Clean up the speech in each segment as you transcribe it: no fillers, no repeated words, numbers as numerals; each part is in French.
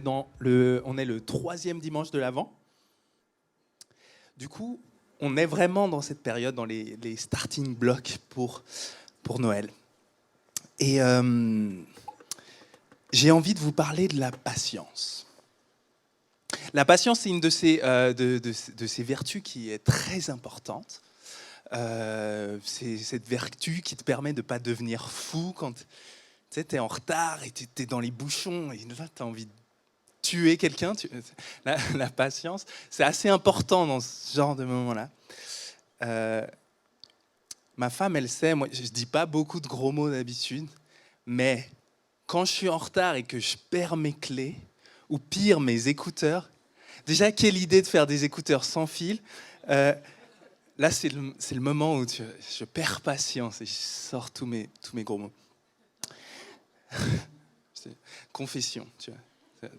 on est le troisième dimanche de l'Avent. Du coup, on est vraiment dans cette période, dans les starting blocks pour Noël. Et j'ai envie de vous parler de la patience. La patience, c'est une de ces vertus qui est très importante. C'est cette vertu qui te permet de ne pas devenir fou quand tu es en retard et tu es dans les bouchons et là, tu as envie de tuer quelqu'un. La patience, c'est assez important dans ce genre de moment-là. Ma femme, elle sait, moi, je ne dis pas beaucoup de gros mots d'habitude, mais quand je suis en retard et que je perds mes clés, ou pire, mes écouteurs, déjà, quelle idée de faire des écouteurs sans fil. Là, c'est le moment où je perds patience et je sors tous mes gros mots. Confession, tu vois.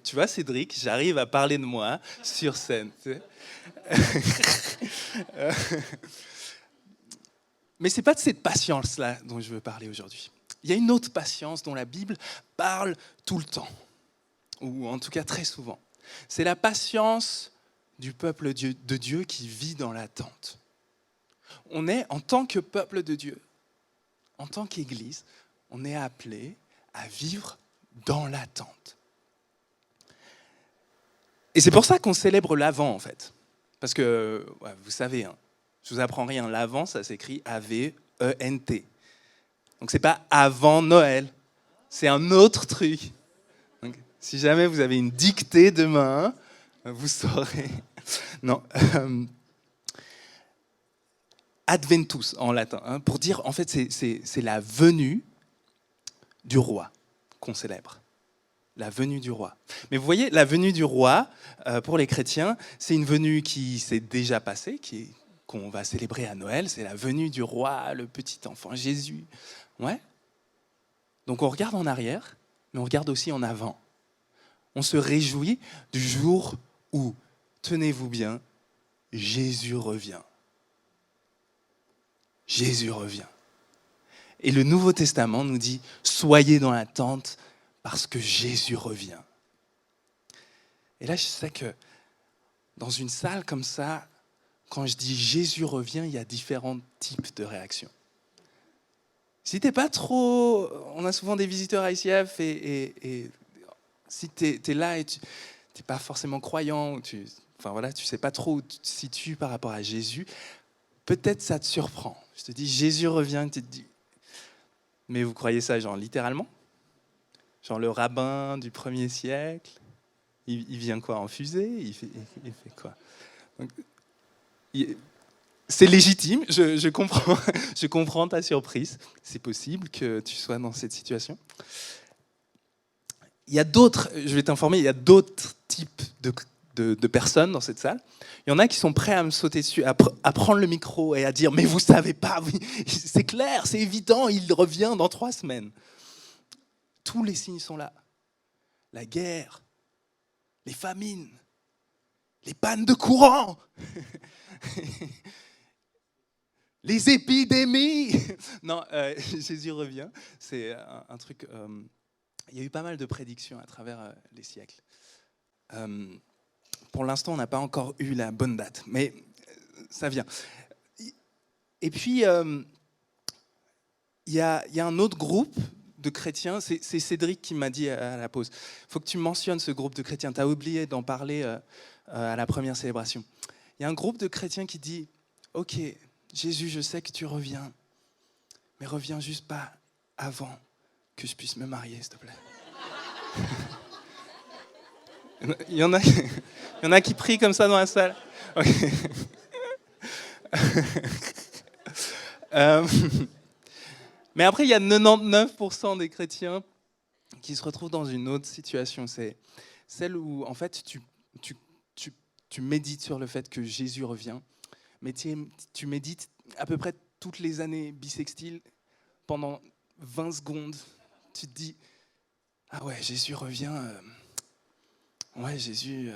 Tu vois, Cédric, j'arrive à parler de moi sur scène. Tu sais. Mais ce n'est pas de cette patience-là dont je veux parler aujourd'hui. Il y a une autre patience dont la Bible parle tout le temps, ou en tout cas très souvent. C'est la patience du peuple de Dieu qui vit dans l'attente. On est, en tant que peuple de Dieu, en tant qu'Église, on est appelé à vivre dans l'attente. Et c'est pour ça qu'on célèbre l'Avent, en fait. Parce que, ouais, vous savez, hein, je vous apprends rien, l'Avent, ça s'écrit A-V-E-N-T. Donc c'est pas avant Noël, c'est un autre truc. Donc, si jamais vous avez une dictée demain, vous saurez. Non. Adventus en latin, hein, pour dire, en fait, c'est la venue du roi qu'on célèbre. La venue du roi. Mais vous voyez, la venue du roi, pour les chrétiens, c'est une venue qui s'est déjà passée, qu'on va célébrer à Noël. C'est la venue du roi, le petit enfant Jésus. Ouais. Donc on regarde en arrière, mais on regarde aussi en avant. On se réjouit du jour où, tenez-vous bien, Jésus revient. Jésus revient. Et le Nouveau Testament nous dit « Soyez dans l'attente parce que Jésus revient ». Et là, je sais que dans une salle comme ça, quand je dis « Jésus revient », il y a différents types de réactions. Si t'es pas trop... On a souvent des visiteurs à ICF et si t'es là et tu n'es pas forcément croyant, ou tu sais pas trop où tu te situes par rapport à Jésus, peut-être ça te surprend. Je te dis, Jésus revient, tu te dis, mais vous croyez ça genre littéralement ? Genre le rabbin du 1er siècle, il vient quoi, en fusée ? Il fait quoi ? Donc, c'est légitime, je comprends ta surprise. C'est possible que tu sois dans cette situation. Il y a d'autres, je vais t'informer, il y a d'autres types de personnes dans cette salle. Il y en a qui sont prêts à me sauter dessus, à prendre le micro et à dire « Mais vous savez pas, oui, c'est clair, c'est évident, il revient dans 3 semaines. » Tous les signes sont là. La guerre, les famines, les pannes de courant, les épidémies. Non, Jésus revient. C'est un truc... il y a eu pas mal de prédictions à travers les siècles. Pour l'instant, on n'a pas encore eu la bonne date, mais ça vient. Et puis, il y a un autre groupe de chrétiens, c'est Cédric qui m'a dit à la pause, il faut que tu mentionnes ce groupe de chrétiens, tu as oublié d'en parler à la première célébration. Il y a un groupe de chrétiens qui dit, ok, Jésus, je sais que tu reviens, mais reviens juste pas avant que je puisse me marier, s'il te plaît. Il y en a qui prient comme ça dans la salle. Okay. Mais après, il y a 99% des chrétiens qui se retrouvent dans une autre situation. C'est celle où, en fait, tu médites sur le fait que Jésus revient, mais tu médites à peu près toutes les années bissextiles pendant 20 secondes. Tu te dis, ah ouais, Jésus revient... Ouais, Jésus...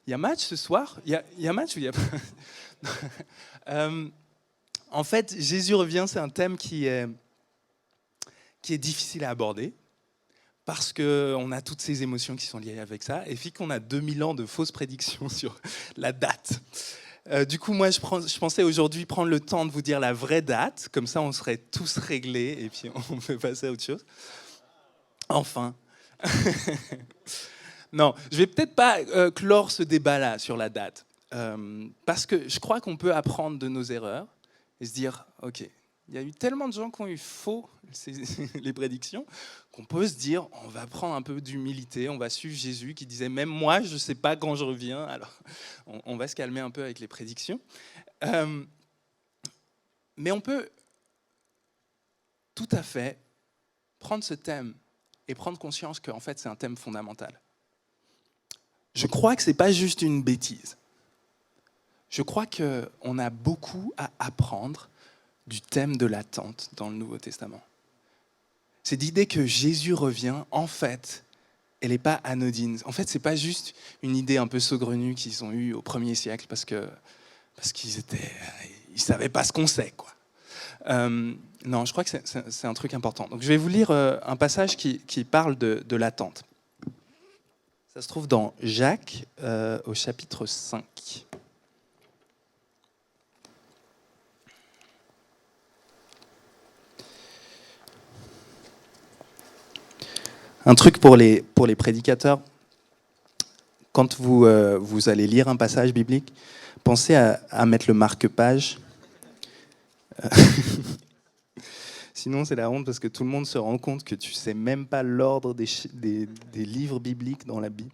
Il y a match ce soir ? Il y a match ou il y a pas en fait, Jésus revient, c'est un thème qui est difficile à aborder parce qu'on a toutes ces émotions qui sont liées avec ça, et puis qu'on a 2000 ans de fausses prédictions sur la date. Du coup, moi, je pensais aujourd'hui prendre le temps de vous dire la vraie date, comme ça on serait tous réglés, et puis on peut passer à autre chose. Enfin. Non, je vais peut-être pas clore ce débat-là sur la date, parce que je crois qu'on peut apprendre de nos erreurs et se dire, ok, il y a eu tellement de gens qui ont eu faux les prédictions qu'on peut se dire, on va prendre un peu d'humilité, on va suivre Jésus qui disait, même moi, je ne sais pas quand je reviens, alors on va se calmer un peu avec les prédictions. Mais on peut tout à fait prendre ce thème et prendre conscience qu'en fait, c'est un thème fondamental. Je crois que ce n'est pas juste une bêtise. Je crois qu'on a beaucoup à apprendre du thème de l'attente dans le Nouveau Testament. C'est l'idée que Jésus revient, en fait, elle n'est pas anodine. En fait, ce n'est pas juste une idée un peu saugrenue qu'ils ont eue au 1er siècle parce qu'ils ne savaient pas ce qu'on sait, quoi. Non, je crois que c'est un truc important. Donc, je vais vous lire un passage qui parle de l'attente. Ça se trouve dans Jacques, au chapitre 5. Un truc pour les prédicateurs, quand vous allez lire un passage biblique, pensez à mettre le marque-page. Sinon, c'est la honte parce que tout le monde se rend compte que tu ne sais même pas l'ordre des livres bibliques dans la Bible.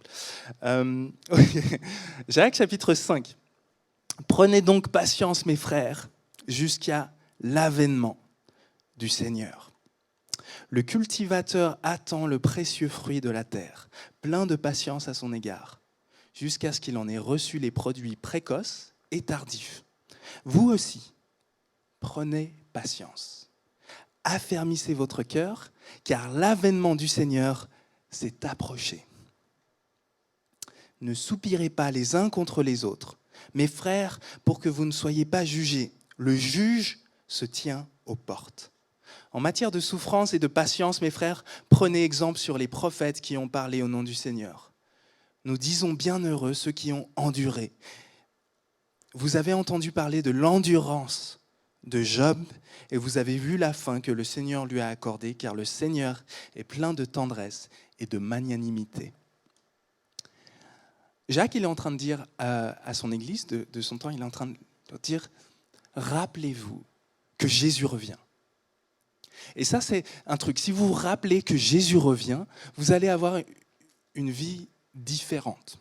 Jacques, chapitre 5. Prenez donc patience, mes frères, jusqu'à l'avènement du Seigneur. Le cultivateur attend le précieux fruit de la terre, plein de patience à son égard, jusqu'à ce qu'il en ait reçu les produits précoces et tardifs. Vous aussi, prenez patience. Affermissez votre cœur, car l'avènement du Seigneur s'est approché. Ne soupirez pas les uns contre les autres, mes frères, pour que vous ne soyez pas jugés. Le juge se tient aux portes. En matière de souffrance et de patience, mes frères, prenez exemple sur les prophètes qui ont parlé au nom du Seigneur. Nous disons bienheureux ceux qui ont enduré. Vous avez entendu parler de l'endurance de Job, et vous avez vu la fin que le Seigneur lui a accordée, car le Seigneur est plein de tendresse et de magnanimité. Jacques, il est en train de dire à son église de son temps, il est en train de dire, rappelez-vous que Jésus revient. Et ça, c'est un truc. Si vous vous rappelez que Jésus revient, vous allez avoir une vie différente.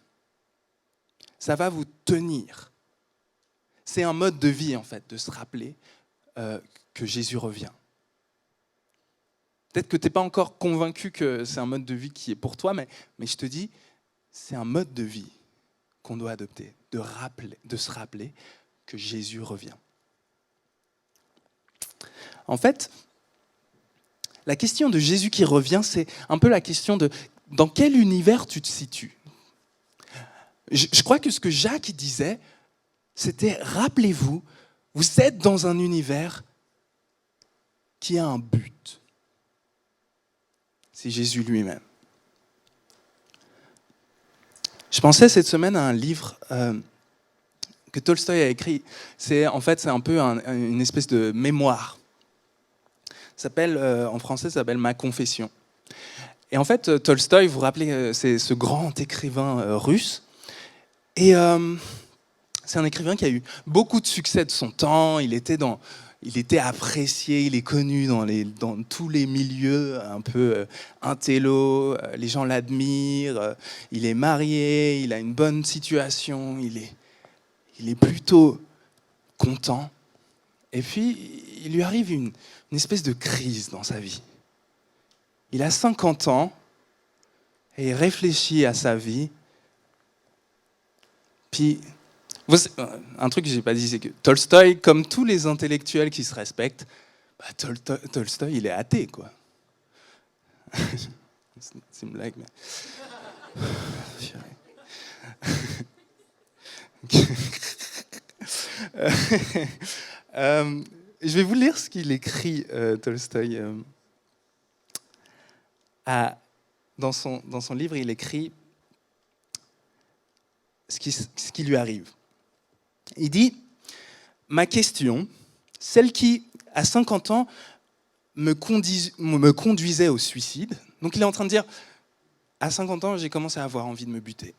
Ça va vous tenir. C'est un mode de vie, en fait, de se rappeler que Jésus revient. Peut-être que tu n'es pas encore convaincu que c'est un mode de vie qui est pour toi, mais je te dis, c'est un mode de vie qu'on doit adopter, de se rappeler que Jésus revient. En fait, la question de Jésus qui revient, c'est un peu la question de dans quel univers tu te situes. Je crois que ce que Jacques disait, c'était rappelez-vous, vous êtes dans un univers qui a un but. C'est Jésus lui-même. Je pensais cette semaine à un livre que Tolstoï a écrit. C'est un peu une espèce de mémoire. En français, ça s'appelle Ma confession. Et en fait, Tolstoï, vous vous rappelez, c'est ce grand écrivain russe. Et c'est un écrivain qui a eu beaucoup de succès de son temps. Il était apprécié, il est connu dans tous les milieux un peu intello. Les gens l'admirent. Il est marié, il a une bonne situation. Il est plutôt content. Et puis, il lui arrive une espèce de crise dans sa vie. Il a 50 ans et il réfléchit à sa vie. Puis, un truc que je n'ai pas dit, c'est que Tolstoï, comme tous les intellectuels qui se respectent, Tolstoï, il est athée, quoi. C'est une blague, mais... Je vais vous lire ce qu'il écrit, Tolstoï, à dans son livre, il écrit ce qui lui arrive. Il dit « Ma question, celle qui, à 50 ans, me conduisait au suicide. » Donc il est en train de dire « À 50 ans, j'ai commencé à avoir envie de me buter.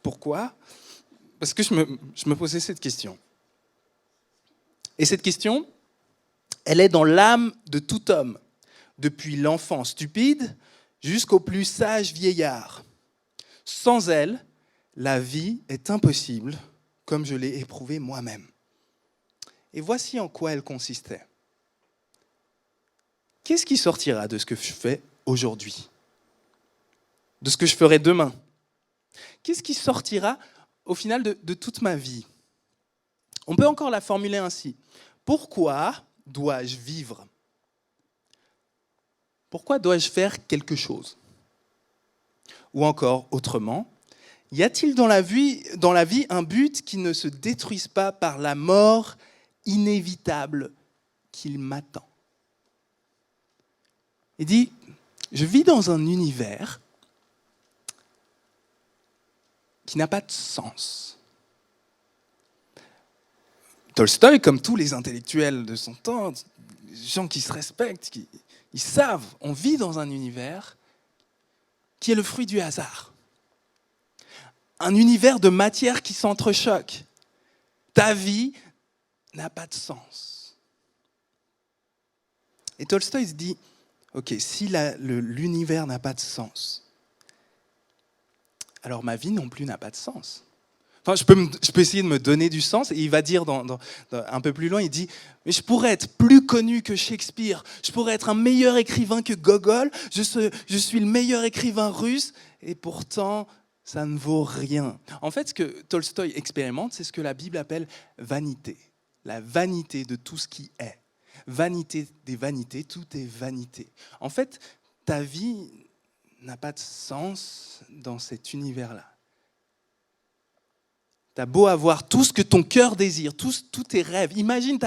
Pourquoi ? Parce que je me posais cette question. Et cette question, elle est dans l'âme de tout homme, depuis l'enfant stupide jusqu'au plus sage vieillard. Sans elle, la vie est impossible, comme je l'ai éprouvé moi-même. Et voici en quoi elle consistait. Qu'est-ce qui sortira de ce que je fais aujourd'hui ? De ce que je ferai demain ? Qu'est-ce qui sortira au final de toute ma vie ? On peut encore la formuler ainsi. Pourquoi dois-je vivre ? Pourquoi dois-je faire quelque chose ? Ou encore, autrement, y a-t-il dans la vie un but qui ne se détruise pas par la mort inévitable qu'il m'attend ? Il dit, je vis dans un univers qui n'a pas de sens. Tolstoï, comme tous les intellectuels de son temps, les gens qui se respectent, ils savent, on vit dans un univers qui est le fruit du hasard. Un univers de matière qui s'entrechoque. Ta vie n'a pas de sens. Et Tolstoï se dit, ok, si l'univers n'a pas de sens, alors ma vie non plus n'a pas de sens. Enfin, je peux essayer de me donner du sens, et il va dire un peu plus loin, il dit « Mais je pourrais être plus connu que Shakespeare, je pourrais être un meilleur écrivain que Gogol, je suis le meilleur écrivain russe, et pourtant, ça ne vaut rien. » En fait, ce que Tolstoï expérimente, c'est ce que la Bible appelle vanité. La vanité de tout ce qui est. Vanité des vanités, tout est vanité. En fait, ta vie n'a pas de sens dans cet univers-là. T'as beau avoir tout ce que ton cœur désire, tous tes rêves. Imagine,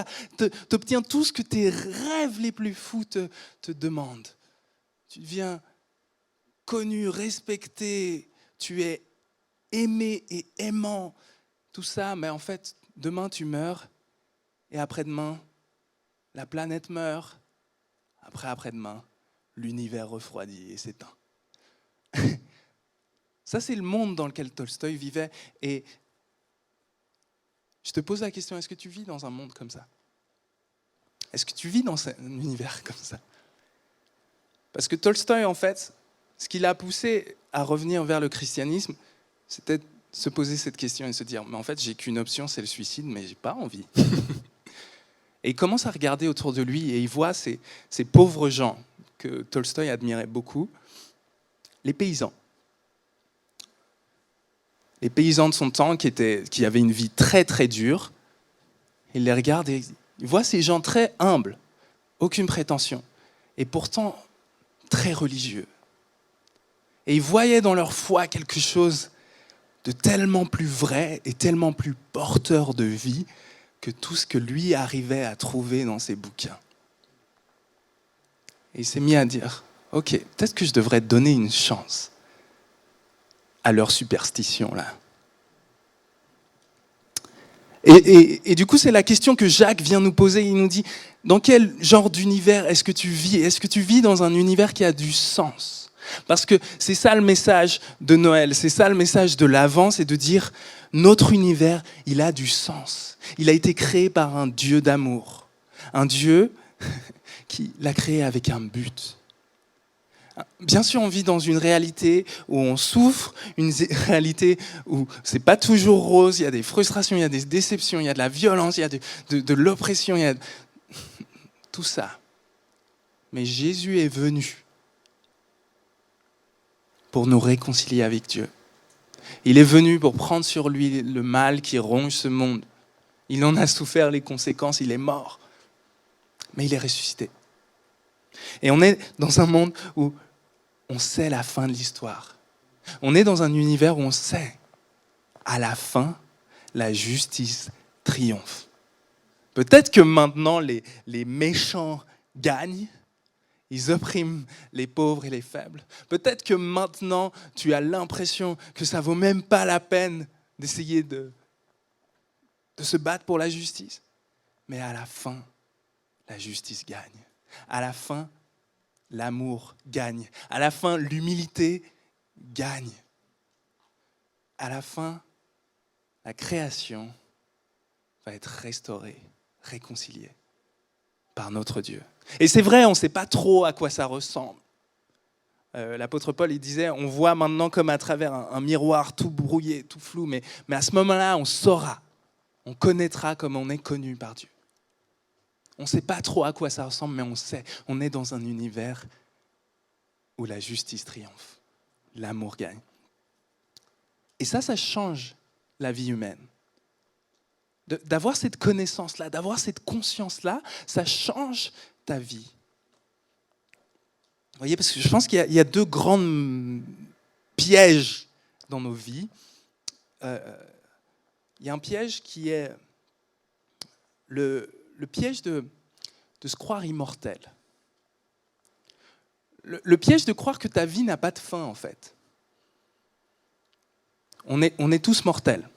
t'obtiens tout ce que tes rêves les plus fous te demandent. Tu deviens connu, respecté, tu es aimé et aimant. Tout ça, mais en fait, demain tu meurs, et après-demain, la planète meurt. Après-demain, l'univers refroidit et s'éteint. Ça, c'est le monde dans lequel Tolstoï vivait. Et je te pose la question, est-ce que tu vis dans un monde comme ça ? Est-ce que tu vis dans un univers comme ça ? Parce que Tolstoï, en fait, ce qui l'a poussé à revenir vers le christianisme, c'était de se poser cette question et se dire, mais en fait, j'ai qu'une option, c'est le suicide, mais j'ai pas envie. Et il commence à regarder autour de lui et il voit ces pauvres gens que Tolstoï admirait beaucoup, les paysans. Les paysans de son temps qui avaient une vie très très dure, il les regarde et il voit ces gens très humbles, aucune prétention, et pourtant très religieux. Et il voyait dans leur foi quelque chose de tellement plus vrai et tellement plus porteur de vie que tout ce que lui arrivait à trouver dans ses bouquins. Et il s'est mis à dire, ok, peut-être que je devrais donner une chance à leur superstition là. Et du coup, c'est la question que Jacques vient nous poser. Il nous dit, dans quel genre d'univers est-ce que tu vis ? Est-ce que tu vis dans un univers qui a du sens ? Parce que c'est ça le message de Noël, c'est ça le message de l'Avent, c'est de dire, notre univers, il a du sens. Il a été créé par un Dieu d'amour. Un Dieu qui l'a créé avec un but. Bien sûr, on vit dans une réalité où on souffre, une réalité où c'est pas toujours rose, il y a des frustrations, il y a des déceptions, il y a de la violence, il y a de l'oppression, il y a tout ça. Mais Jésus est venu pour nous réconcilier avec Dieu. Il est venu pour prendre sur lui le mal qui ronge ce monde. Il en a souffert les conséquences, il est mort. Mais il est ressuscité. Et on est dans un monde où on sait la fin de l'histoire. On est dans un univers où on sait, à la fin, la justice triomphe. Peut-être que maintenant, les méchants gagnent Ils oppriment les pauvres et les faibles. Peut-être que maintenant, tu as l'impression que ça ne vaut même pas la peine d'essayer de se battre pour la justice. Mais à la fin, la justice gagne. À la fin, l'amour gagne. À la fin, l'humilité gagne. À la fin, la création va être restaurée, réconciliée par notre Dieu. Et c'est vrai, on ne sait pas trop à quoi ça ressemble. L'apôtre Paul, il disait, on voit maintenant comme à travers un miroir tout brouillé, tout flou, mais à ce moment-là, on saura, on connaîtra comme on est connu par Dieu. On ne sait pas trop à quoi ça ressemble, mais on sait, on est dans un univers où la justice triomphe, l'amour gagne. Et ça change la vie humaine. D'avoir cette connaissance-là, d'avoir cette conscience-là, ça change ta vie. Vous voyez, parce que je pense qu'il y a deux grands pièges dans nos vies. Il y a un piège qui est le piège de se croire immortel. Le piège de croire que ta vie n'a pas de fin, en fait. On est tous mortels.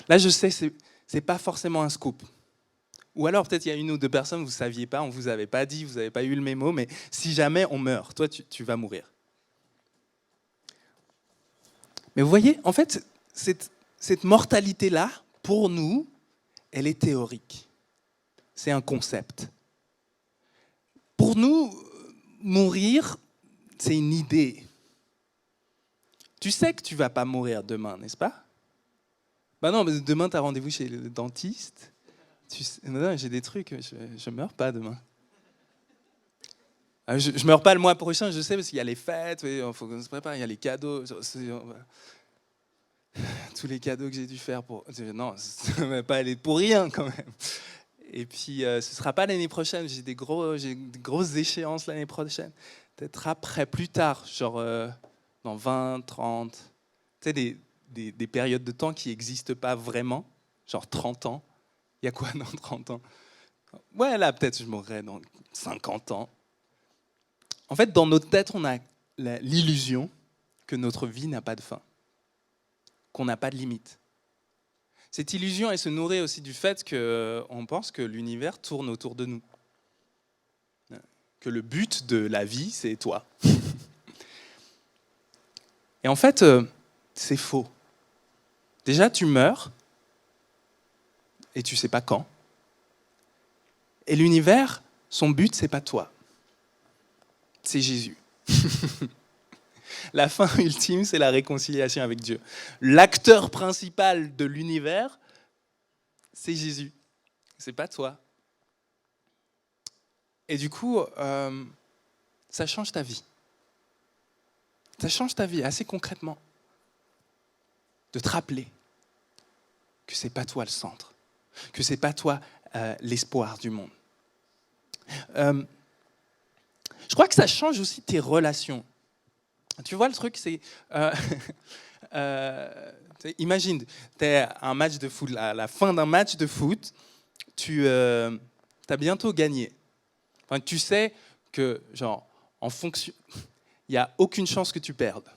Là, je sais, c'est pas forcément un scoop. Ou alors, peut-être, il y a une ou deux personnes, vous ne saviez pas, on ne vous avait pas dit, vous n'avez pas eu le mémo, mais si jamais on meurt, toi, tu vas mourir. Mais vous voyez, en fait, cette mortalité-là, pour nous, elle est théorique. C'est un concept. Pour nous, mourir, c'est une idée. Tu sais que tu ne vas pas mourir demain, n'est-ce pas? Ben non, mais demain, tu as rendez-vous chez le dentiste. Non, j'ai des trucs, je ne meurs pas demain. Je ne meurs pas le mois prochain, je sais, parce qu'il y a les fêtes, il faut qu'on se prépare, il y a les cadeaux. Tous les cadeaux que j'ai dû faire pour... Non, ça ne va pas aller pour rien quand même. Et puis, ce ne sera pas l'année prochaine, j'ai des grosses échéances l'année prochaine. Peut-être après, plus tard, genre dans 20, 30, tu sais, des périodes de temps qui n'existent pas vraiment, genre 30 ans. Il y a quoi dans 30 ans? Ouais, là, peut-être je mourrai dans 50 ans. En fait, dans notre tête, on a l'illusion que notre vie n'a pas de fin, qu'on n'a pas de limite. Cette illusion, elle se nourrit aussi du fait qu'on pense que l'univers tourne autour de nous. Que le but de la vie, c'est toi. Et en fait, c'est faux. Déjà, tu meurs, et tu ne sais pas quand. Et l'univers, son but, c'est pas toi. C'est Jésus. La fin ultime, c'est la réconciliation avec Dieu. L'acteur principal de l'univers, c'est Jésus. C'est pas toi. Et du coup, ça change ta vie. Ça change ta vie assez concrètement. De te rappeler que c'est pas toi le centre, que c'est pas toi l'espoir du monde. Je crois que ça change aussi tes relations. Tu vois, le truc, c'est... imagine, tu es à un match de foot, à la fin d'un match de foot, tu as bientôt gagné. Enfin, tu sais que, genre, en fonction... Il n'y a aucune chance que tu perdes.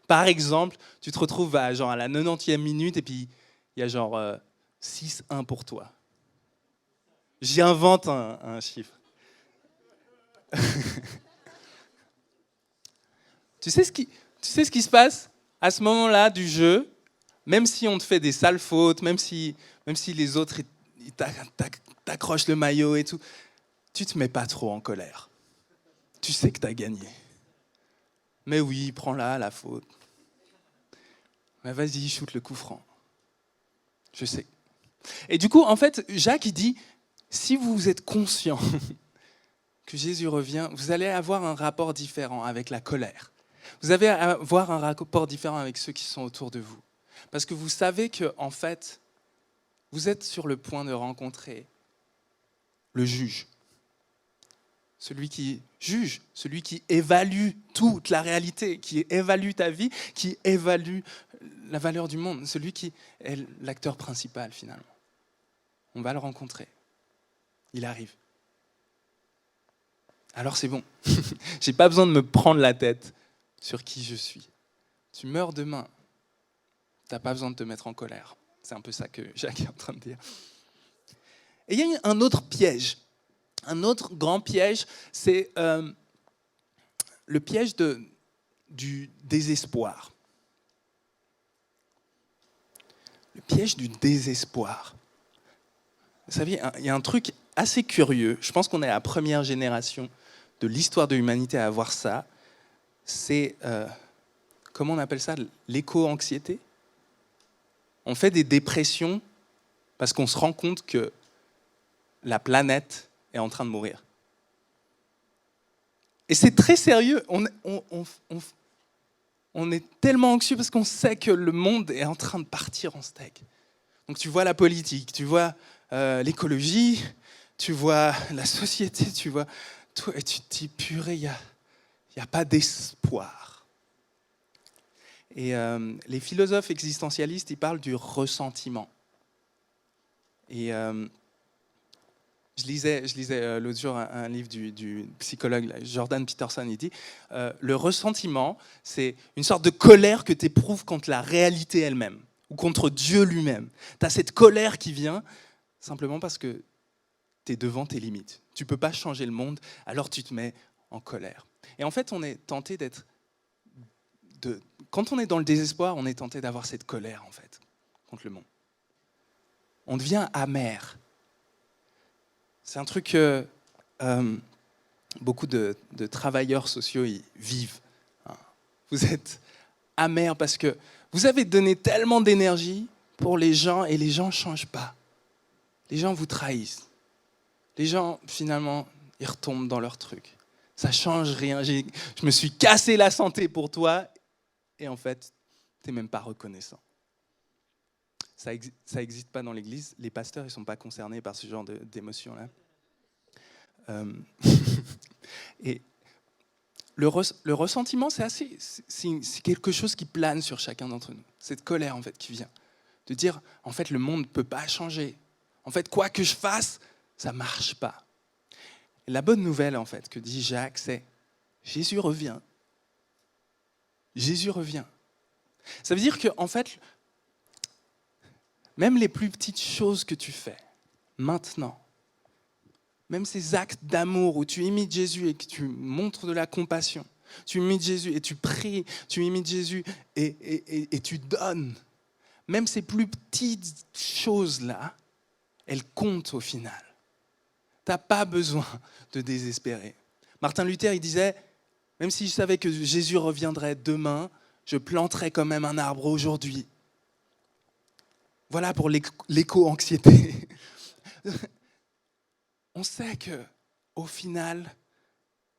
Par exemple, tu te retrouves à la 90e minute et puis il y a genre 6-1 pour toi. J'invente un chiffre. Tu sais ce qui se passe à ce moment-là du jeu, même si on te fait des sales fautes, même si les autres ils t'accrochent le maillot et tout, tu te mets pas trop en colère. Tu sais que tu as gagné. Mais oui, prends-la, la faute. Mais vas-y, shoot le coup franc. Je sais. Et du coup, en fait, Jacques, il dit, si vous êtes conscient que Jésus revient, vous allez avoir un rapport différent avec la colère. Vous allez avoir un rapport différent avec ceux qui sont autour de vous. Parce que vous savez que, en fait, vous êtes sur le point de rencontrer le juge. Celui qui juge, celui qui évalue toute la réalité, qui évalue ta vie, qui évalue la valeur du monde, celui qui est l'acteur principal finalement. On va le rencontrer. Il arrive. alors c'est bon. J'ai pas besoin de me prendre la tête sur qui je suis. Tu meurs demain, t'as pas besoin de te mettre en colère. C'est un peu ça que Jacques est en train de dire. Et il y a un autre piège. Un autre grand piège, c'est le piège du désespoir. Le piège du désespoir. Vous savez, il y a un truc assez curieux. Je pense qu'on est la première génération de l'histoire de l'humanité à avoir ça. C'est, comment on appelle ça, l'éco-anxiété. On fait des dépressions parce qu'on se rend compte que la planète est en train de mourir. Et c'est très sérieux. On est tellement anxieux parce qu'on sait que le monde est en train de partir en steak. Donc tu vois la politique, tu vois l'écologie, tu vois la société, tu vois tout, et tu te dis, purée, il n'y a pas d'espoir. Et les philosophes existentialistes, ils parlent du ressentiment. Et je lisais l'autre jour un livre du psychologue Jordan Peterson. Il dit le ressentiment, c'est une sorte de colère que tu éprouves contre la réalité elle-même ou contre Dieu lui-même. Tu as cette colère qui vient simplement parce que tu es devant tes limites. Tu ne peux pas changer le monde, alors tu te mets en colère. Et en fait, on est tenté quand on est dans le désespoir, on est tenté d'avoir cette colère en fait contre le monde. On devient amer. C'est un truc que beaucoup de travailleurs sociaux y vivent. Vous êtes amer parce que vous avez donné tellement d'énergie pour les gens et les gens ne changent pas. Les gens vous trahissent. Les gens, finalement, ils retombent dans leur truc. Ça ne change rien. Je me suis cassé la santé pour toi et en fait, tu n'es même pas reconnaissant. Ça n'existe pas dans l'Église. Les pasteurs, ils ne sont pas concernés par ce genre d'émotions-là. Et le ressentiment, c'est quelque chose qui plane sur chacun d'entre nous. Cette colère, en fait, qui vient. De dire, en fait, le monde ne peut pas changer. En fait, quoi que je fasse, ça ne marche pas. Et la bonne nouvelle, en fait, que dit Jacques, c'est Jésus revient. Jésus revient. Ça veut dire que, en fait, même les plus petites choses que tu fais, maintenant, même ces actes d'amour où tu imites Jésus et que tu montres de la compassion, tu imites Jésus et tu pries, tu imites Jésus et tu donnes, même ces plus petites choses-là, elles comptent au final. Tu n'as pas besoin de désespérer. Martin Luther, il disait, même si je savais que Jésus reviendrait demain, je planterais quand même un arbre aujourd'hui. Voilà pour l'éco-anxiété. On sait que, au final,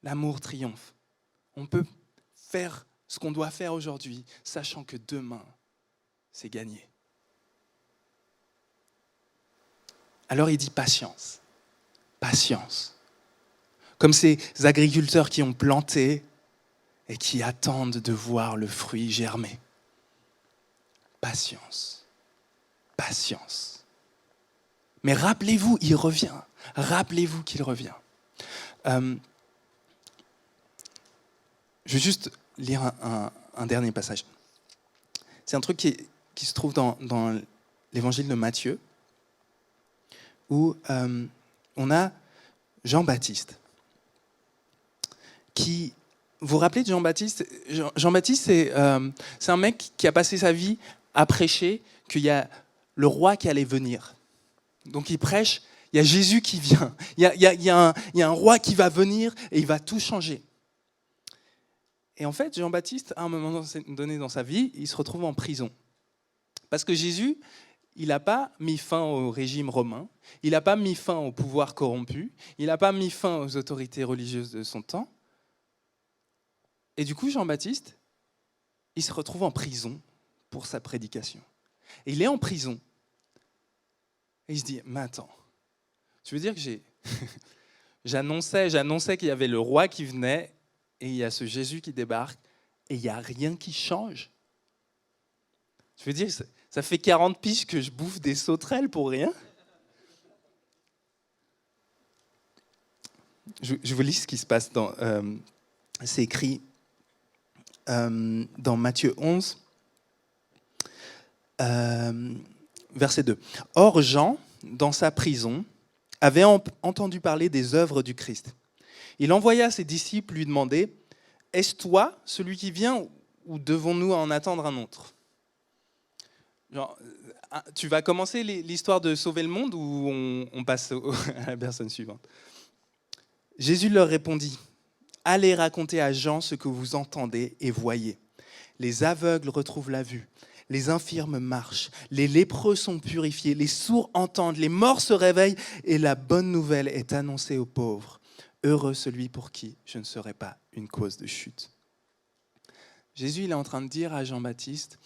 l'amour triomphe. On peut faire ce qu'on doit faire aujourd'hui, sachant que demain, c'est gagné. Alors il dit patience. Patience. Comme ces agriculteurs qui ont planté et qui attendent de voir le fruit germer. Patience. Patience. Mais rappelez-vous, il revient. Rappelez-vous qu'il revient. Je vais juste lire un dernier passage. C'est un truc qui se trouve dans l'évangile de Matthieu, où on a Jean-Baptiste. Vous vous rappelez de Jean-Baptiste ? Jean-Baptiste, c'est un mec qui a passé sa vie à prêcher qu'il y a le roi qui allait venir. Donc il prêche, il y a Jésus qui vient, il y a un roi qui va venir et il va tout changer. Et en fait, Jean-Baptiste, à un moment donné dans sa vie, il se retrouve en prison. Parce que Jésus, il n'a pas mis fin au régime romain, il n'a pas mis fin au pouvoir corrompu, il n'a pas mis fin aux autorités religieuses de son temps. Et du coup, Jean-Baptiste, il se retrouve en prison pour sa prédication. Et il est en prison. Et il se dit, mais attends, tu veux dire que j'annonçais qu'il y avait le roi qui venait, et il y a ce Jésus qui débarque, et il n'y a rien qui change. Je veux dire, ça fait 40 piges que je bouffe des sauterelles pour rien. je vous lis ce qui se passe c'est écrit dans Matthieu 11, verset 2. Or Jean, dans sa prison, avait entendu parler des œuvres du Christ. Il envoya ses disciples lui demander, « Est-ce toi celui qui vient ou devons-nous en attendre un autre ?» Genre, tu vas commencer l'histoire de sauver le monde ou on passe à la personne suivante? Jésus leur répondit, « Allez raconter à Jean ce que vous entendez et voyez. Les aveugles retrouvent la vue, les infirmes marchent, les lépreux sont purifiés, les sourds entendent, les morts se réveillent et la bonne nouvelle est annoncée aux pauvres. Heureux celui pour qui je ne serai pas une cause de chute. » Jésus il est en train de dire à Jean-Baptiste,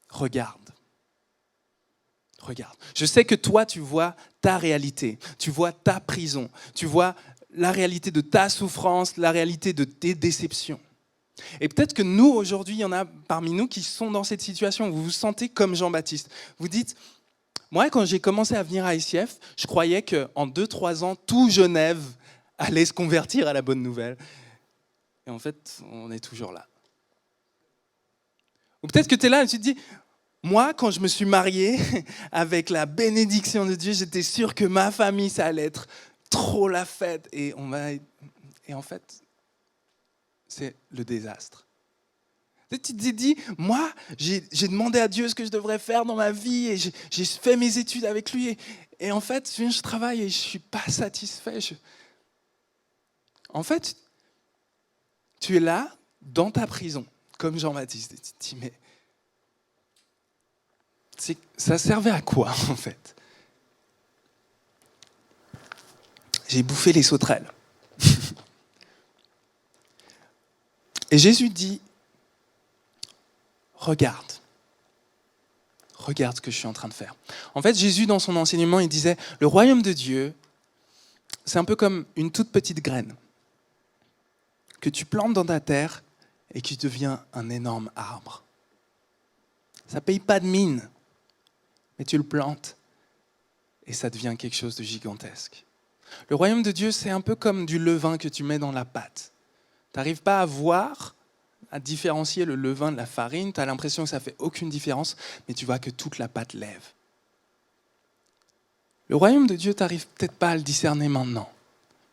regarde. Je sais que toi, tu vois ta réalité, tu vois ta prison, tu vois la réalité de ta souffrance, la réalité de tes déceptions. Et peut-être que nous, aujourd'hui, il y en a parmi nous qui sont dans cette situation où vous vous sentez comme Jean-Baptiste. Vous dites, moi, quand j'ai commencé à venir à ICF, je croyais qu'en 2-3 ans, tout Genève allait se convertir à la bonne nouvelle. Et en fait, on est toujours là. Ou peut-être que tu es là et tu te dis, moi, quand je me suis marié, avec la bénédiction de Dieu, j'étais sûr que ma famille, ça allait être trop la fête. Et en fait, c'est le désastre. Tu te dis, moi, j'ai demandé à Dieu ce que je devrais faire dans ma vie et j'ai fait mes études avec lui. Et en fait, je travaille et je ne suis pas satisfait. En fait, tu es là, dans ta prison, comme Jean-Baptiste. Et tu te dis, mais ça servait à quoi, en fait? J'ai bouffé les sauterelles. Et Jésus dit, regarde ce que je suis en train de faire. En fait, Jésus, dans son enseignement, il disait, le royaume de Dieu, c'est un peu comme une toute petite graine que tu plantes dans ta terre et qui devient un énorme arbre. Ça ne paye pas de mine, mais tu le plantes et ça devient quelque chose de gigantesque. Le royaume de Dieu, c'est un peu comme du levain que tu mets dans la pâte. Tu n'arrives pas à différencier le levain de la farine, tu as l'impression que ça ne fait aucune différence, mais tu vois que toute la pâte lève. Le royaume de Dieu, tu n'arrives peut-être pas à le discerner maintenant.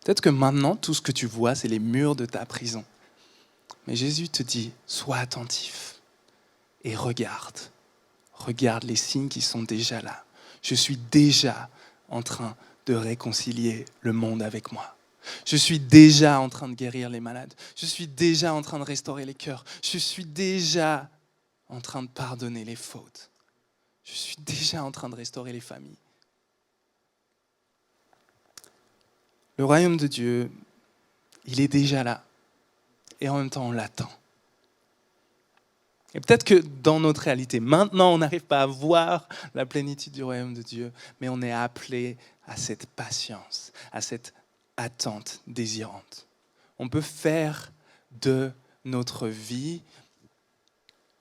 Peut-être que maintenant, tout ce que tu vois, c'est les murs de ta prison. Mais Jésus te dit, sois attentif et regarde. Regarde les signes qui sont déjà là. Je suis déjà en train de réconcilier le monde avec moi. Je suis déjà en train de guérir les malades. Je suis déjà en train de restaurer les cœurs. Je suis déjà en train de pardonner les fautes. Je suis déjà en train de restaurer les familles. Le royaume de Dieu, il est déjà là. Et en même temps, on l'attend. Et peut-être que dans notre réalité, maintenant, on n'arrive pas à voir la plénitude du royaume de Dieu, mais on est appelé à cette patience, à cette attente désirante. On peut faire de notre vie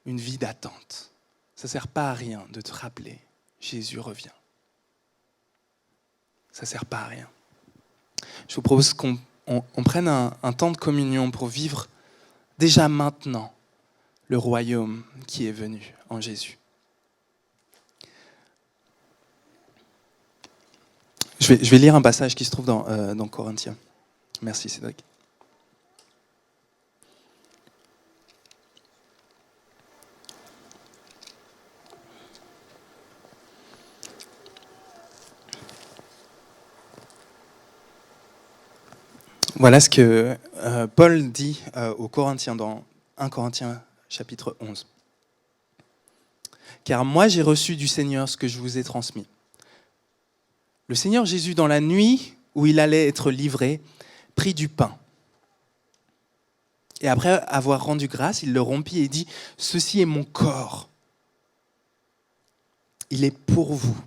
une vie d'attente. Ça ne sert pas à rien de te rappeler, Jésus revient. Ça ne sert pas à rien. Je vous propose qu'on prenne un temps de communion pour vivre déjà maintenant le royaume qui est venu en Jésus. Je vais lire un passage qui se trouve dans Corinthiens. Merci Cédric. Voilà ce que Paul dit aux Corinthiens dans 1 Corinthiens chapitre 11. « Car moi j'ai reçu du Seigneur ce que je vous ai transmis. Le Seigneur Jésus, dans la nuit où il allait être livré, prit du pain. Et après avoir rendu grâce, il le rompit et dit, « Ceci est mon corps. Il est pour vous.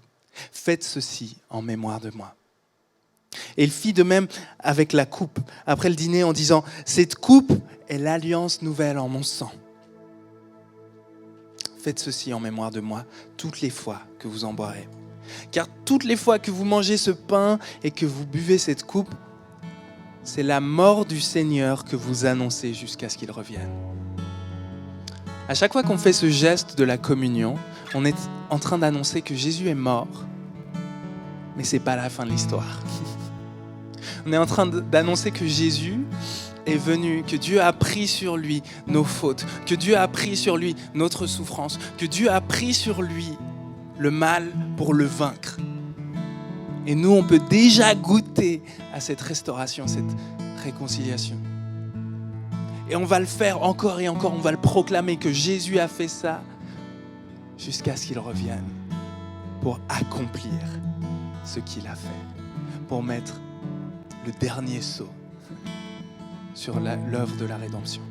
Faites ceci en mémoire de moi. » Et il fit de même avec la coupe, après le dîner, en disant, « Cette coupe est l'alliance nouvelle en mon sang. Faites ceci en mémoire de moi toutes les fois que vous en boirez. Car toutes les fois que vous mangez ce pain et que vous buvez cette coupe, c'est la mort du Seigneur que vous annoncez jusqu'à ce qu'il revienne. À chaque fois qu'on fait ce geste de la communion, on est en train d'annoncer que Jésus est mort, mais ce n'est pas la fin de l'histoire. On est en train d'annoncer que Jésus est venu, que Dieu a pris sur lui nos fautes, que Dieu a pris sur lui notre souffrance, que Dieu a pris sur lui le mal pour le vaincre. Et nous, on peut déjà goûter à cette restauration, cette réconciliation. Et on va le faire encore et encore, on va le proclamer que Jésus a fait ça jusqu'à ce qu'il revienne pour accomplir ce qu'il a fait, pour mettre le dernier sceau sur l'œuvre de la rédemption.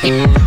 Yeah.